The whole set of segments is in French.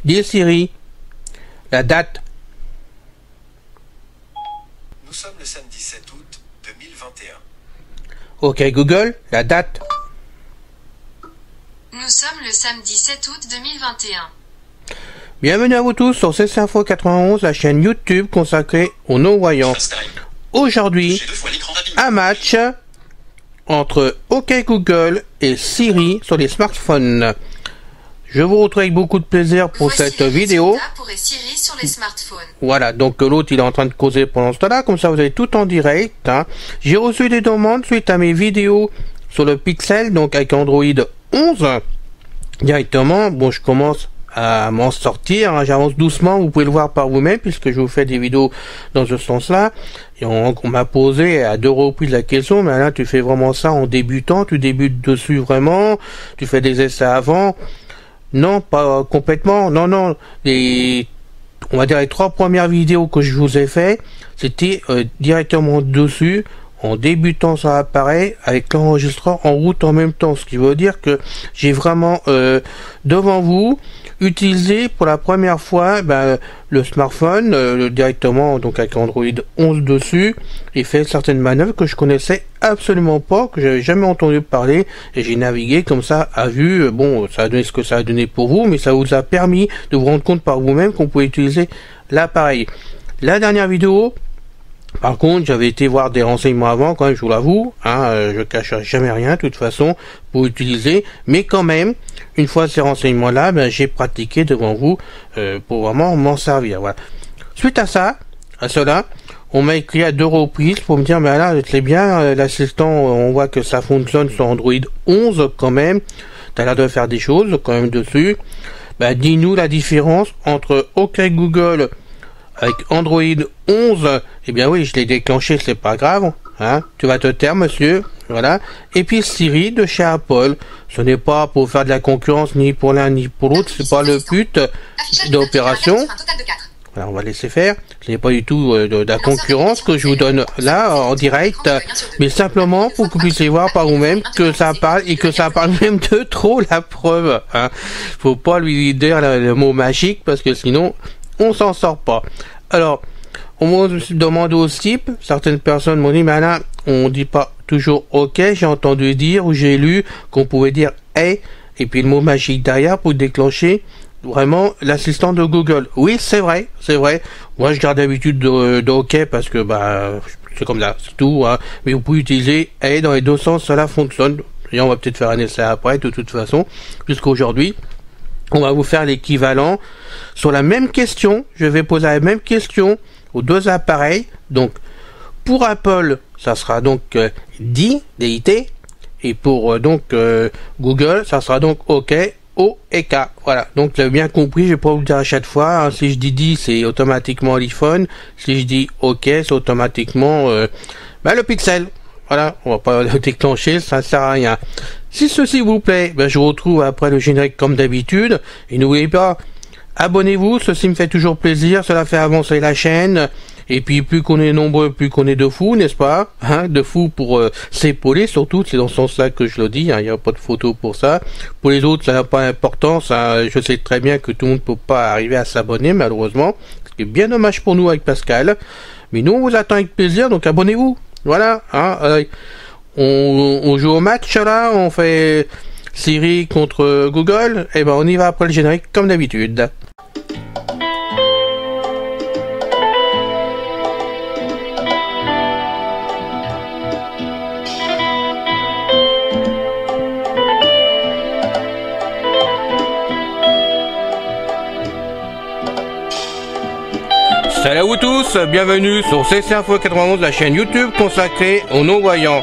Dis Siri, la date. Nous sommes le samedi 7 août 2021. Ok Google, la date. Nous sommes le samedi 7 août 2021. Bienvenue à vous tous sur CC Info 91, la chaîne YouTube consacrée aux non-voyants. Aujourd'hui, un match entre OK Google et Siri sur les smartphones. Je vous retrouve avec beaucoup de plaisir pour cette vidéo. Pour Siri sur les smartphones. Voilà, donc l'autre il est en train de causer pendant ce temps-là, comme ça vous avez tout en direct. Hein. J'ai reçu des demandes suite à mes vidéos sur le Pixel, donc avec Android 11. Directement, bon je commence à m'en sortir, hein. J'avance doucement, vous pouvez le voir par vous-même puisque je vous fais des vidéos dans ce sens-là. Et on m'a posé à 2 reprises la question, mais là tu fais vraiment ça en débutant, tu débutes dessus vraiment, tu fais des essais avant. Non, pas complètement, non, on va dire les 3 premières vidéos que je vous ai fait, c'était directement dessus, en débutant sur l'appareil, avec l'enregistreur en route en même temps, ce qui veut dire que j'ai vraiment devant vous utilisé pour la première fois le smartphone directement, donc avec Android 11 dessus, et fait certaines manœuvres que je connaissais absolument pas, que j'avais jamais entendu parler, et j'ai navigué comme ça à vue. Bon, ça a donné ce que ça a donné pour vous, mais ça vous a permis de vous rendre compte par vous-même qu'on pouvait utiliser l'appareil. La dernière vidéo, par contre, j'avais été voir des renseignements avant, quand même, je vous l'avoue, hein, je cache jamais rien, de toute façon, pour utiliser, mais quand même, une fois ces renseignements-là, j'ai pratiqué devant vous, pour vraiment m'en servir, voilà. Suite à cela, on m'a écrit à 2 reprises pour me dire, là, c'est bien, l'assistant, on voit que ça fonctionne sur Android 11, quand même, t'as l'air de faire des choses, quand même, dessus, dis-nous la différence entre OK Google avec Android 11, eh bien oui, je l'ai déclenché, c'est pas grave, hein, tu vas te taire monsieur, voilà, et puis Siri de chez Apple, ce n'est pas pour faire de la concurrence ni pour l'un ni pour l'autre, c'est pas le but de l'opération, voilà, on va laisser faire, ce n'est pas du tout de la concurrence que je vous donne là en direct, mais simplement pour que vous puissiez voir par vous-même que ça parle et que ça parle même de trop, la preuve, hein, faut pas lui dire le mot magique parce que sinon on s'en sort pas. Alors, on me demande aussi, certaines personnes m'ont dit, là, on dit pas toujours OK, j'ai entendu dire ou j'ai lu qu'on pouvait dire hey, et puis le mot magique derrière pour déclencher vraiment l'assistant de Google. Oui, c'est vrai. Moi, je garde l'habitude de OK parce que, c'est comme ça, c'est tout, hein. Mais vous pouvez utiliser hey dans les 2 sens, cela fonctionne. Et on va peut-être faire un essai après, de toute façon, puisqu'aujourd'hui, on va vous faire l'équivalent sur la même question. Je vais poser la même question aux 2 appareils. Donc, pour Apple, ça sera donc DIT, et pour Google, ça sera donc OK, O et K. Voilà. Donc, vous avez bien compris. Je vais pas vous le dire à chaque fois. Hein. Si je dis DIT, c'est automatiquement l'iPhone. Si je dis OK, c'est automatiquement le Pixel. Voilà, on va pas le déclencher, ça sert à rien. Si ceci vous plaît, je vous retrouve après le générique comme d'habitude. Et n'oubliez pas, abonnez-vous, ceci me fait toujours plaisir, cela fait avancer la chaîne. Et puis plus qu'on est nombreux, plus qu'on est de fous, n'est-ce pas, hein, de fous pour s'épauler, surtout, c'est dans ce sens-là que je le dis, hein, il n'y a pas de photo pour ça. Pour les autres, ça n'a pas d'importance, hein, je sais très bien que tout le monde ne peut pas arriver à s'abonner, malheureusement. Ce qui est bien dommage pour nous avec Pascal. Mais nous, on vous attend avec plaisir, donc abonnez-vous. Voilà, hein, on joue au match là, on fait Siri contre Google, et on y va après le générique comme d'habitude. Salut à vous tous, bienvenue sur CC Info 91, la chaîne YouTube consacrée aux non-voyants.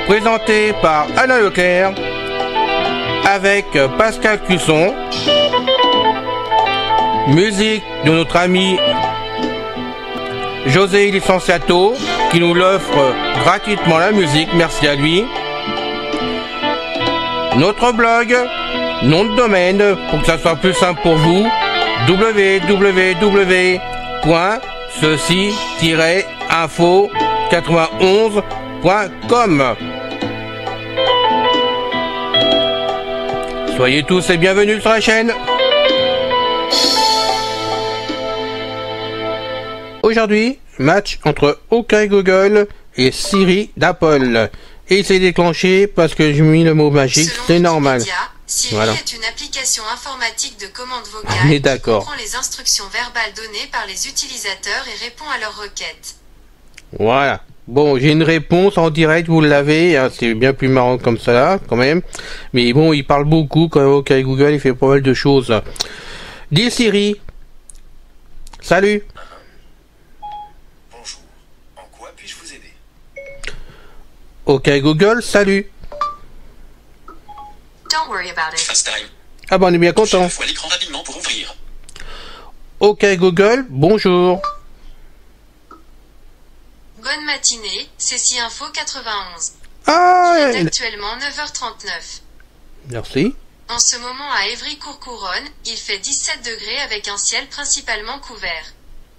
Présenté par Alain Leclerc, avec Pascal Cusson, musique de notre ami José Licenciato, qui nous l'offre gratuitement la musique, merci à lui. Notre blog, nom de domaine, pour que ça soit plus simple pour vous, www.ceci-info91.com. Soyez tous les bienvenus sur la chaîne. Aujourd'hui, match entre OK Google et Siri d'Apple. Et c'est déclenché parce que j'ai mis le mot magique, c'est normal. Siri est une application informatique de commande vocale On est qui d'accord. comprend les instructions verbales données par les utilisateurs et répond à leurs requêtes. Voilà. Bon, j'ai une réponse en direct, vous l'avez, hein, c'est bien plus marrant comme ça, là, quand même. Mais bon, il parle beaucoup, quand même, OK Google, il fait pas mal de choses. Dis Siri. Salut. Bonjour. En quoi puis-je vous aider? OK Google, salut. Don't worry about it. FaceTime. Ah bah on est bien Touchez content. deux fois l'écran rapidement pour ouvrir. OK Google, bonjour. Bonne matinée, c'est Info 91. Ah, Il est actuellement 9h39. merci. En ce moment à Évry-Courcouronnes, il fait 17 degrés avec un ciel principalement couvert.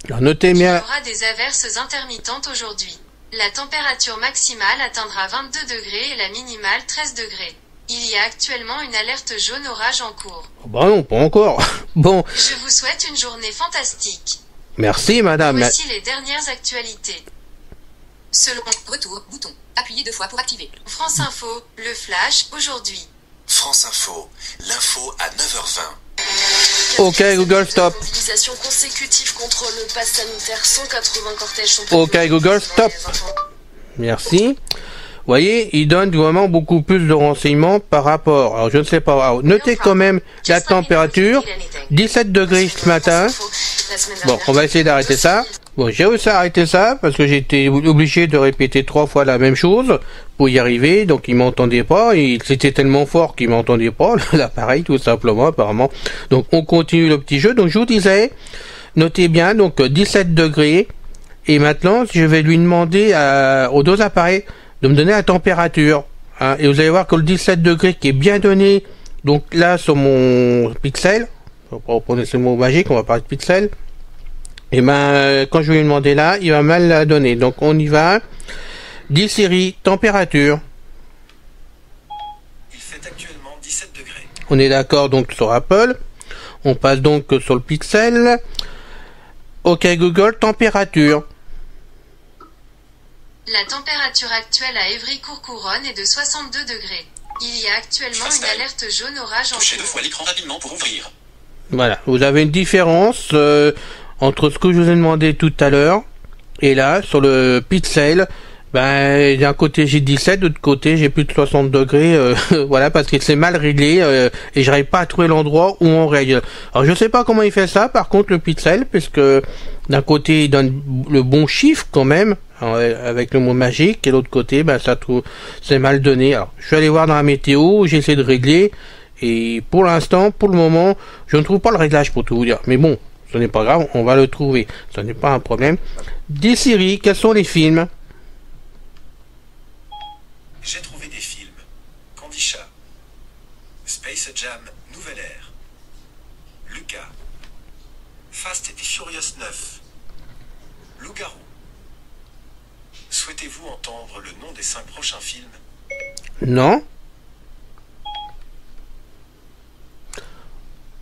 Alors, notez Il y bien. aura des averses intermittentes aujourd'hui. La température maximale atteindra 22 degrés et la minimale 13 degrés. Il y a actuellement une alerte jaune orage en cours. Bah non, pas encore. Bon, Je vous souhaite une journée fantastique. merci madame. Voici les dernières actualités. Selon Retour, bouton. Appuyez 2 fois pour activer. France Info, le flash, aujourd'hui. France Info, l'info à 9h20. OK Google, stop. Mobilisation consécutive contre le pass sanitaire, 180 cortèges sont OK Google, stop. Merci. Vous voyez, il donne vraiment beaucoup plus de renseignements par rapport. Alors, je ne sais pas. Alors, notez quand même la température. 17 degrés ce matin. Bon, on va essayer d'arrêter ça. Bon, j'ai réussi à arrêter ça parce que j'étais obligé de répéter 3 fois la même chose pour y arriver. Donc, il m'entendait pas. Et c'était tellement fort qu'il m'entendait pas, l'appareil, tout simplement, apparemment. Donc, on continue le petit jeu. Donc, je vous disais, notez bien, donc 17 degrés. Et maintenant, je vais lui demander aux deux appareils de me donner la température. Hein, et vous allez voir que le 17 degrés qui est bien donné, donc là sur mon pixel, on va reprendre ce mot magique, on va parler de pixel, et ben quand je vais lui demander là, il va mal la donner. Donc on y va. Dis Siri, température. Il fait actuellement 17 degrés. On est d'accord donc sur Apple. On passe donc sur le pixel. OK Google, température. La température actuelle à Évry-Courcouronnes est de 62 degrés. Il y a actuellement une FaceTime. alerte jaune orage en Touchez deux cours. fois l'écran rapidement pour ouvrir. Voilà, vous avez une différence entre ce que je vous ai demandé tout à l'heure et là, sur le pixel, ben, d'un côté j'ai 17, de l'autre côté j'ai plus de 60 degrés, voilà, parce que c'est mal réglé et j'arrive pas à trouver l'endroit où on règle. Alors je sais pas comment il fait ça, par contre le pixel, puisque d'un côté il donne le bon chiffre quand même, avec le mot magique, et l'autre côté, ben, c'est mal donné. Alors je suis allé voir dans la météo, j'ai essayé de régler, et pour l'instant, pour le moment, je ne trouve pas le réglage pour tout vous dire. Mais bon, ce n'est pas grave, on va le trouver. Ce n'est pas un problème. Dis Siri, quels sont les films? J'ai trouvé des films. Candy-Chat. Space Jam, Nouvelle Ère. Lucas. Fast et Furious 9. Loup-garou. Souhaitez-vous entendre le nom des 5 prochains films? Non.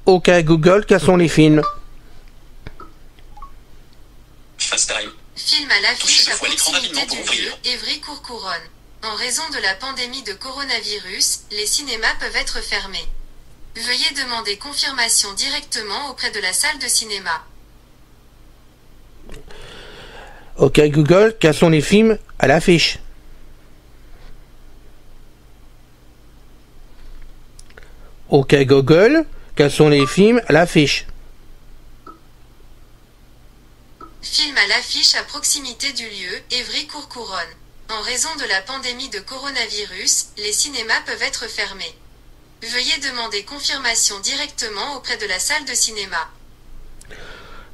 OK Google, quels sont les films? FaceTime. Film à l'affiche Touchez à deux fois l'écran proximité rapidement du pour lieu, ouvrir. Évry-Courcouronnes. En raison de la pandémie de coronavirus, les cinémas peuvent être fermés. Veuillez demander confirmation directement auprès de la salle de cinéma. OK Google, quels sont les films à l'affiche? OK Google, quels sont les films à l'affiche? Film à l'affiche à proximité du lieu, Évry-Courcouronnes. En raison de la pandémie de coronavirus, les cinémas peuvent être fermés. Veuillez demander confirmation directement auprès de la salle de cinéma.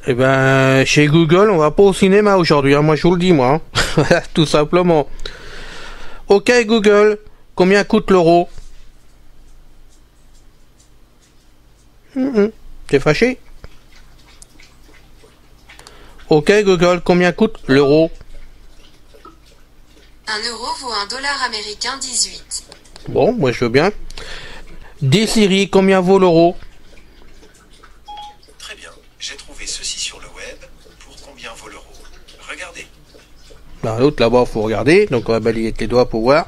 Eh ben, chez Google, on va pas au cinéma aujourd'hui, hein. Moi je vous le dis, moi. Hein. Voilà, tout simplement. OK Google, combien coûte l'euro? T'es fâché? OK Google, combien coûte l'euro? 1 euro vaut $1 américain 18. Bon, moi je veux bien. Dis Siri, combien vaut l'euro? Très bien, j'ai trouvé ceci sur le web. Pour combien vaut l'euro? Regardez. Ben, l'autre là-bas, faut regarder. Donc on va balayer avec les doigts pour voir.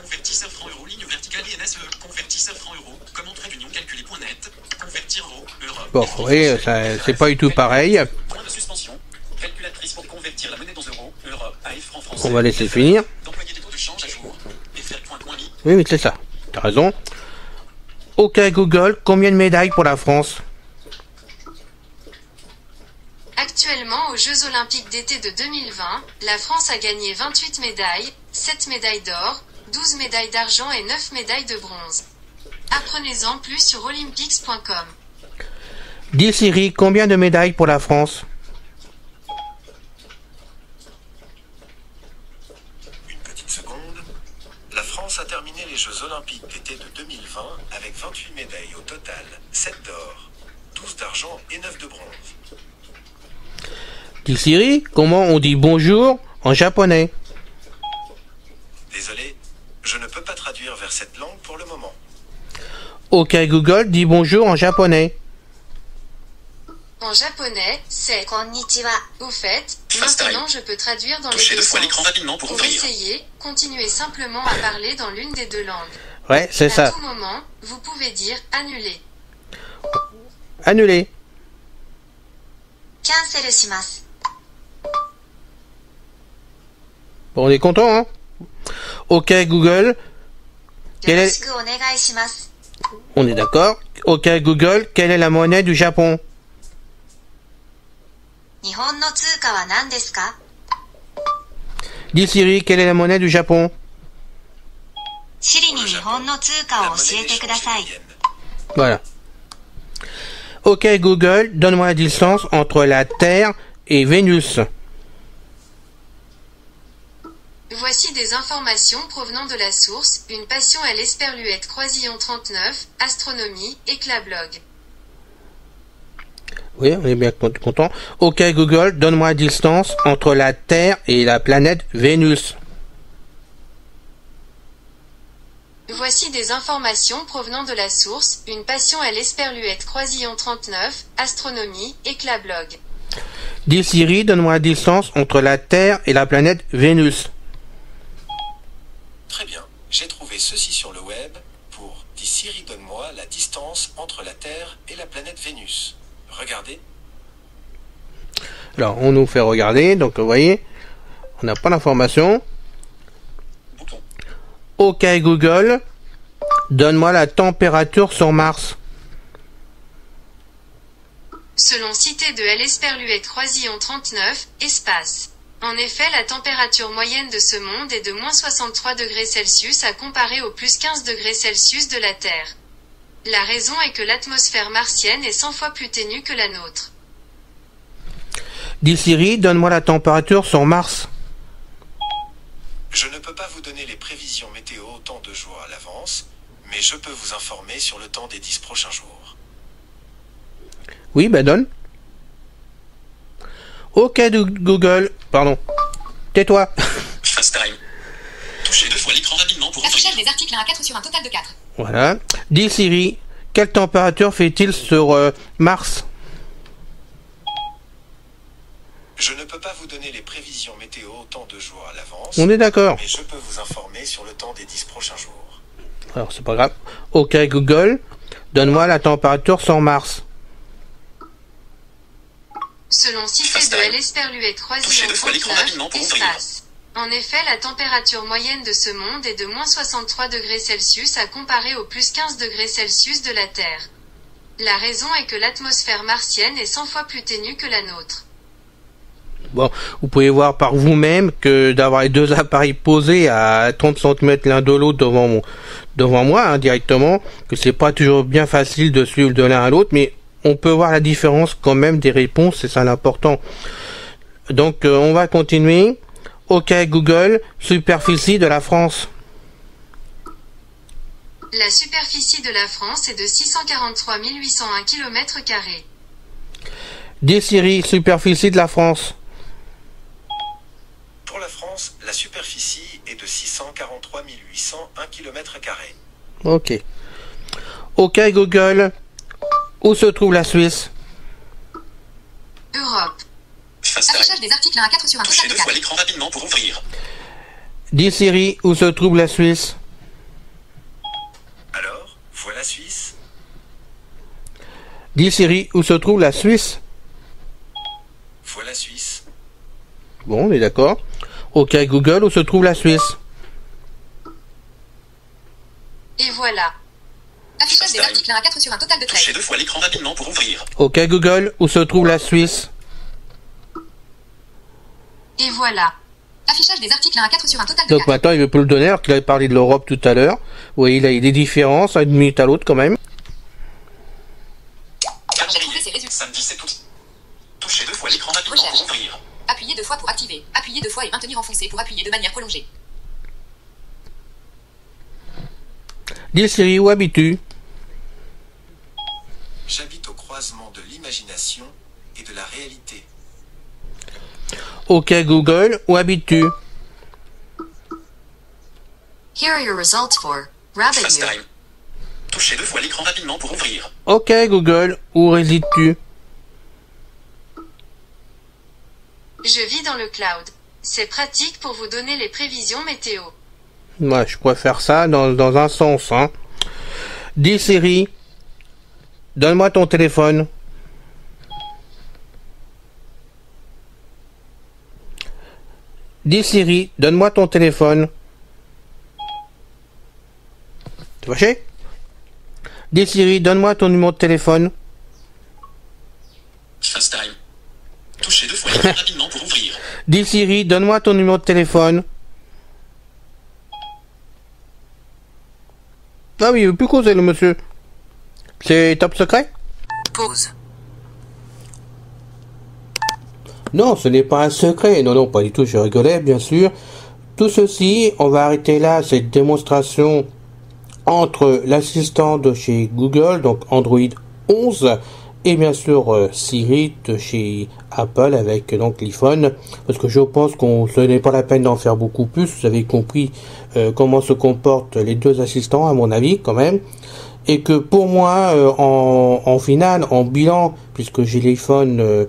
Convertisseur franc-euro, ligne verticale INSE. Convertisseur franc-euro. Comment trait d'union calculé.net. Convertir euro, Europe. Bon, vous voyez, c'est pas du tout pareil. Point de suspension. Calculatrice pour convertir la monnaie dans euros, Europe, AF franc français. On va laisser finir. D'employer des taux de change à jour. FR.mi. Oui, mais c'est ça. T'as raison. Ok Google, combien de médailles pour la France? Actuellement aux Jeux Olympiques d'été de 2020, la France a gagné 28 médailles, 7 médailles d'or, 12 médailles d'argent et 9 médailles de bronze. Apprenez-en plus sur olympics.com. Dis Siri, combien de médailles pour la France? Une petite seconde. La France a terminé les Jeux Olympiques d'été de 2020 avec 28 médailles au total, 7 d'or, 12 d'argent et 9 de bronze. Dis Siri, comment on dit bonjour en japonais? Désolé, je ne peux pas traduire vers cette langue pour le moment. Ok Google, dis bonjour en japonais. En japonais, c'est konnichiwa. Au fait, Fast maintenant time. je peux traduire dans les Touchez deux deux fois l'écran sens. rapidement pour Pour ouvrir. essayer, continuez simplement à parler dans l'une des deux langues. Ouais, c'est À ça. tout moment, vous pouvez dire annuler. Annulé. Cancel します. Bon, on est content, hein? Ok Google, quelle est... よろしくお願いします. On est d'accord. Ok Google, quelle est la monnaie du Japon? 日本の通貨は何ですか? Dis Siri, quelle est la monnaie du Japon? シリに日本の通貨を教えてください. Voilà. Ok Google, donne-moi la distance entre la Terre et Vénus. Voici des informations provenant de la source, une passion à l'Esperluette Croisillon 39, astronomie, éclablog. Oui, on est bien content. Ok Google, donne-moi la distance entre la Terre et la planète Vénus. Voici des informations provenant de la source, une passion à l'Esperluette Croisillon 39, astronomie, éclablog. Dis Siri, donne-moi la distance entre la Terre et la planète Vénus. Très bien, j'ai trouvé ceci sur le web. Pour dis Siri, donne-moi la distance entre la Terre et la planète Vénus. Regardez. Alors, on nous fait regarder, donc vous voyez, on n'a pas l'information. Bouton. Ok Google, donne-moi la température sur Mars. Selon cité de l'Esperluette Croisillon 39, espace. En effet, la température moyenne de ce monde est de moins 63 degrés Celsius à comparer aux plus 15 degrés Celsius de la Terre. La raison est que l'atmosphère martienne est 100 fois plus ténue que la nôtre. Dis Siri, donne-moi la température sur Mars. Je ne peux pas vous donner les prévisions météo autant de jours à l'avance, mais je peux vous informer sur le temps des 10 prochains jours. Oui, ben donne. Ok Google, pardon. Tais-toi. Fast time. Touchez deux fois l'écran rapidement pour ouvrir. Affichage des articles 1 à 4 sur un total de 4. Voilà. Dis Siri, quelle température fait-il sur Mars? Je ne peux pas vous donner les prévisions météo autant de jours à l'avance, On est d'accord. mais je peux vous informer sur le temps des 10 prochains jours. Alors c'est pas grave. Ok Google, donne-moi la température sur Mars. Selon cité Fast de time. l'Esperluette Touchez Croisillon deux fois l'écran rapidement 39, pour ouvrir. espace. En effet, la température moyenne de ce monde est de moins 63 degrés Celsius à comparer aux plus 15 degrés Celsius de la Terre. La raison est que l'atmosphère martienne est 100 fois plus ténue que la nôtre. Bon, vous pouvez voir par vous-même que d'avoir les deux appareils posés à 30 cm l'un de l'autre devant moi, hein, directement, que c'est pas toujours bien facile de suivre de l'un à l'autre, mais on peut voir la différence quand même des réponses, c'est ça l'important. Donc on va continuer. Ok Google, superficie de la France. La superficie de la France est de 643 801 km². Dis Siri, superficie de la France. Pour la France, la superficie est de 643 801 km². Ok. Ok Google, où se trouve la Suisse? Europe. FaceTime. Affichage des articles 1 à 4 sur un Touchez total deux de fois 4. l'écran rapidement pour ouvrir. Dis Siri, où se trouve la Suisse? Alors, voilà Suisse. Dis Siri, où se trouve la Suisse? Voilà Suisse. Bon, on est d'accord. Ok Google, où se trouve la Suisse? Et voilà. Affichage des articles 1 à 4 sur un total de 13. Touchez deux fois l'écran rapidement pour ouvrir. Ok Google, où se trouve la Suisse? Et voilà. Affichage des articles 1 à 4 sur un total de Donc 4. maintenant il veut plus le donner alors qu'il avait parlé de l'Europe tout à l'heure. Oui, il a des différences, à une minute à l'autre quand même. Calendrier. ces résultats. Samedi 7 août. Touchez deux fois l'écran rapidement pour Recherche. ouvrir. Appuyez 2 fois pour activer. Appuyez 2 fois et maintenir enfoncé pour appuyer de manière prolongée. Dis Siri, où habites-tu? J'habite au croisement de l'imagination et de la réalité. Ok Google, où habites-tu? Here are your results for Rabbit Ear. FaceTime. Touchez deux fois l'écran rapidement pour ouvrir. Ok Google, où résides-tu? Je vis dans le cloud. C'est pratique pour vous donner les prévisions météo. Moi, je préfère ça dans un sens, hein. Dis Siri, donne-moi ton téléphone. Dis Siri, donne-moi ton téléphone. T'es fâché? Dis Siri, donne-moi ton numéro de téléphone. FaceTime. Touchez deux fois l'écran rapidement pour ouvrir. Dis Siri, donne-moi ton numéro de téléphone. Ah oui, il veut plus causer le monsieur. C'est top secret? Pause. Non, ce n'est pas un secret. Non, non, pas du tout, je rigolais, bien sûr. Tout ceci, on va arrêter là cette démonstration entre l'assistant de chez Google, donc Android 11, et bien sûr Siri de chez Apple avec donc l'iPhone, parce que je pense qu'on ce n'est pas la peine d'en faire beaucoup plus. Vous avez compris comment se comportent les deux assistants à mon avis quand même, et que pour moi en finale, en bilan, puisque j'ai l'iPhone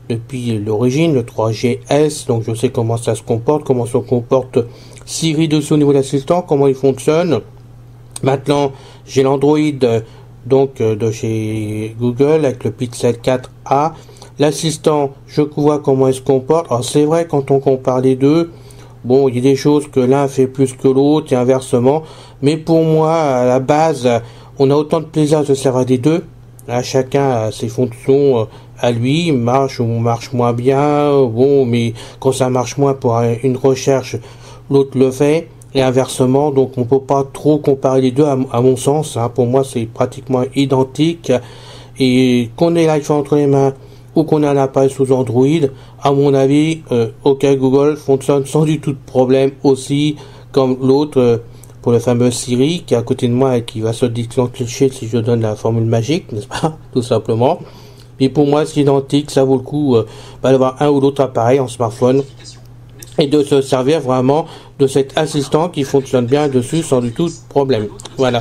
depuis l'origine, le 3GS, donc je sais comment ça se comporte, comment se comporte Siri dessus au niveau de l'assistant, comment il fonctionne. Maintenant, j'ai l'Android donc de chez Google avec le Pixel 4a. L'assistant, je vois comment il se comporte. Alors c'est vrai, quand on compare les deux, bon, il y a des choses que l'un fait plus que l'autre et inversement. Mais pour moi, à la base, on a autant de plaisir à se servir des deux. Là, chacun a ses fonctions à lui, marche ou marche moins bien. Bon, mais quand ça marche moins pour une recherche, l'autre le fait. Et inversement, donc on peut pas trop comparer les deux à mon sens, hein. Pour moi c'est pratiquement identique, et qu'on ait l'iPhone entre les mains ou qu'on ait un appareil sous Android, à mon avis, OK Google fonctionne sans du tout de problème aussi, comme l'autre pour le fameux Siri qui est à côté de moi et qui va se déclencher si je donne la formule magique, n'est-ce pas, tout simplement. Et pour moi c'est identique, ça vaut le coup d'avoir un ou l'autre appareil en smartphone et de se servir vraiment de cet assistant qui fonctionne bien dessus sans du tout de problème. Voilà.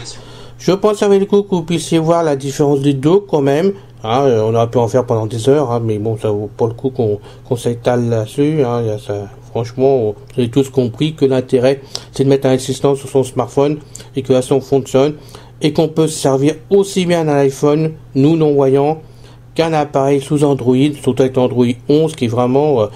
Je pense avec le coup que vous puissiez voir la différence des deux quand même. Hein, on aurait pu en faire pendant des heures, hein, mais bon, ça vaut pas le coup qu'on s'étale là-dessus. Hein, franchement, vous avez tous compris que l'intérêt, c'est de mettre un assistant sur son smartphone et que l'assistant fonctionne et qu'on peut se servir aussi bien d'un iPhone, nous non-voyants, qu'un appareil sous Android, surtout avec Android 11 qui est vraiment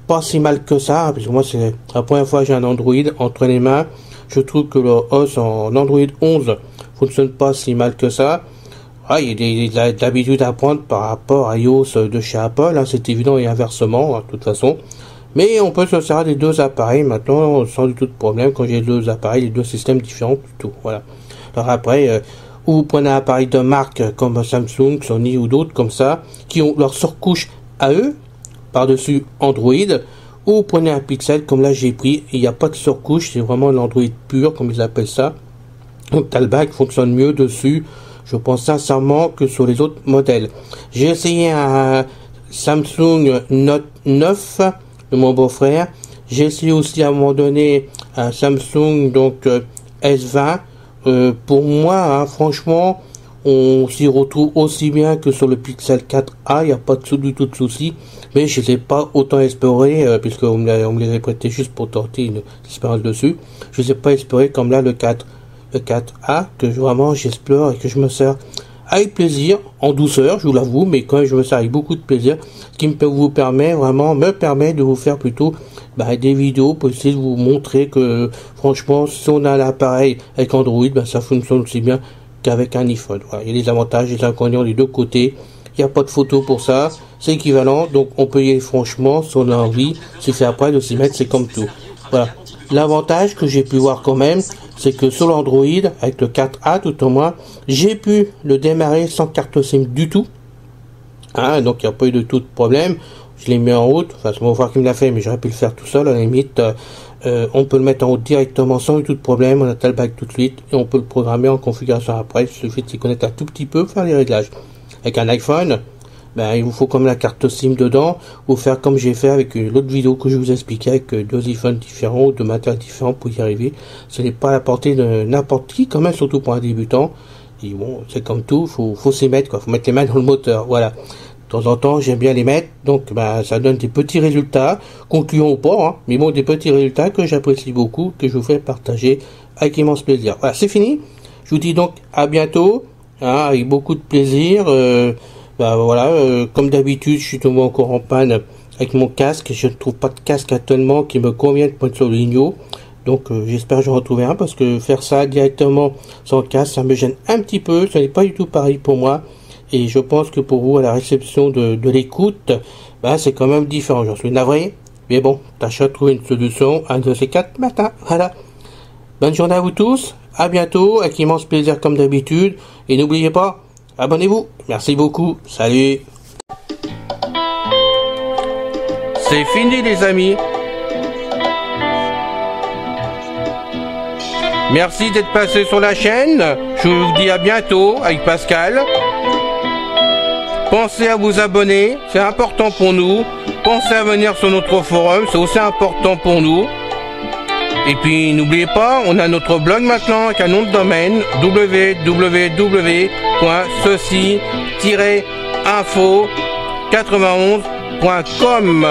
pas si mal que ça, parce que moi c'est la première fois que j'ai un Android entre les mains. Je trouve que le OS en Android 11 fonctionne pas si mal que ça. Ah, il y a de l'habitude à prendre par rapport à iOS de chez Apple, hein, c'est évident, et inversement, hein, de toute façon. Mais on peut se servir des deux appareils maintenant sans du tout de problème quand j'ai deux appareils, les deux systèmes différents du tout. Voilà. Alors après, ou vous prenez un appareil de marque comme Samsung, Sony ou d'autres comme ça, qui ont leur surcouche à eux, par-dessus Android, ou vous prenez un Pixel comme là j'ai pris, il n'y a pas de surcouche, c'est vraiment l'Android pur comme ils appellent ça. Donc Talbot fonctionne mieux dessus, je pense sincèrement, que sur les autres modèles. J'ai essayé un Samsung Note 9 de mon beau-frère, J'ai essayé aussi à un moment donné un Samsung donc S20. Pour moi, hein, franchement, on s'y retrouve aussi bien que sur le Pixel 4a, il n'y a pas du tout de souci, mais je ne les ai pas autant explorés, puisqu'on me les a prêtés juste pour tenter une expérience dessus. Je ne les ai pas explorés comme là le 4a, que vraiment j'explore et que je me sers avec plaisir, en douceur, je vous l'avoue, mais quand même je me sers avec beaucoup de plaisir, ce qui me permet de vous faire plutôt des vidéos pour essayer de vous montrer que franchement, si on a l'appareil avec Android, ça fonctionne aussi bien qu'avec un iPhone. Voilà, il y a des avantages et des inconvénients des deux côtés. Il n'y a pas de photo pour ça, c'est équivalent, donc on peut y aller franchement si on a envie. Si c'est après de s'y mettre, c'est comme tout. Voilà. L'avantage que j'ai pu voir quand même, c'est que sur l'Android, avec le 4A tout au moins, j'ai pu le démarrer sans carte SIM du tout. Hein, donc il n'y a pas eu de tout de problème. Je l'ai mis en route, enfin c'est mon frère qui me l'a fait, mais j'aurais pu le faire tout seul à la limite. On peut le mettre en route directement sans tout de problème, on a le bac tout de suite et on peut le programmer en configuration après. Il suffit de s'y connecter un tout petit peu, faire les réglages. Avec un iPhone, il vous faut comme la carte SIM dedans, ou faire comme j'ai fait avec l'autre vidéo que je vous expliquais avec deux iPhones différents ou deux matériels différents pour y arriver. Ce n'est pas à la portée de n'importe qui, quand même, surtout pour un débutant. Et bon, c'est comme tout, faut s'y mettre, quoi. Faut mettre les mains dans le moteur, voilà. De temps en temps, j'aime bien les mettre, donc ça donne des petits résultats, concluants ou pas, hein, mais bon, des petits résultats que j'apprécie beaucoup, que je vous fais partager avec immense plaisir. Voilà, c'est fini. Je vous dis donc à bientôt, hein, avec beaucoup de plaisir. Comme d'habitude, je suis tombé encore en panne avec mon casque. Je ne trouve pas de casque actuellement qui me convienne pour être sur le Ligno. Donc j'espère que j'en retrouverai un, parce que faire ça directement sans casque, ça me gêne un petit peu. Ce n'est pas du tout pareil pour moi. Et je pense que pour vous, à la réception de l'écoute, c'est quand même différent. J'en suis navré. Mais bon, tâchez de trouver une solution un de ces 4 matins. Voilà. Bonne journée à vous tous. À bientôt, avec immense plaisir comme d'habitude. Et n'oubliez pas, abonnez-vous. Merci beaucoup. Salut. C'est fini les amis. Merci d'être passé sur la chaîne. Je vous dis à bientôt avec Pascal. Pensez à vous abonner, c'est important pour nous. Pensez à venir sur notre forum, c'est aussi important pour nous. Et puis n'oubliez pas, on a notre blog maintenant avec un nom de domaine www.ceci-info91.com.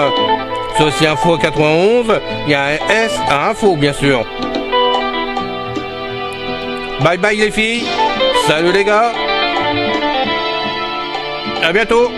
Ceci Info 91, il y a un S à info bien sûr. Bye bye les filles, salut les gars. À bientôt.